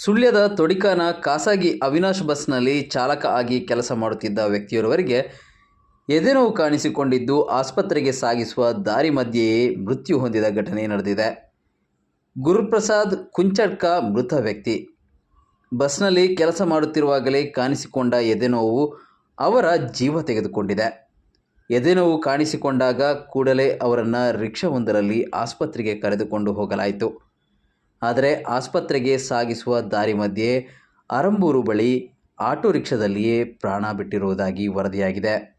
ಸುಳ್ಯದ ತೊಡಿಕಾನ ಖಾಸಗಿ ಅವಿನಾಶ್ ಬಸ್ನಲ್ಲಿ ಚಾಲಕ ಆಗಿ ಕೆಲಸ ಮಾಡುತ್ತಿದ್ದ ವ್ಯಕ್ತಿಯೋರ್ವರಿಗೆ ಎದೆನೋವು ಕಾಣಿಸಿಕೊಂಡಿದ್ದು ಆಸ್ಪತ್ರೆಗೆ ಸಾಗಿಸುವ ದಾರಿ ಮಧ್ಯೆಯೇ ಮೃತ್ಯು ಹೊಂದಿದ ಘಟನೆ ನಡೆದಿದೆ. ಗುರುಪ್ರಸಾದ್ ಕುಂಚಡ್ಕ ಮೃತ ವ್ಯಕ್ತಿ. ಬಸ್ನಲ್ಲಿ ಕೆಲಸ ಮಾಡುತ್ತಿರುವಾಗಲೇ ಕಾಣಿಸಿಕೊಂಡ ಎದೆನೋವು ಅವರ ಜೀವ ತೆಗೆದುಕೊಂಡಿದೆ. ಎದೆನೋವು ಕಾಣಿಸಿಕೊಂಡಾಗ ಕೂಡಲೇ ಅವರನ್ನು ರಿಕ್ಷಾವೊಂದರಲ್ಲಿ ಆಸ್ಪತ್ರೆಗೆ ಕರೆದುಕೊಂಡು ಹೋಗಲಾಯಿತು. ಆದರೆ ಆಸ್ಪತ್ರೆಗೆ ಸಾಗಿಸುವ ದಾರಿ ಮಧ್ಯೆ ಅರಂಬೂರು ಬಳಿ ಆಟೋ ರಿಕ್ಷಾದಲ್ಲಿಯೇ ಪ್ರಾಣ ಬಿಟ್ಟಿರುವುದಾಗಿ ವರದಿಯಾಗಿದೆ.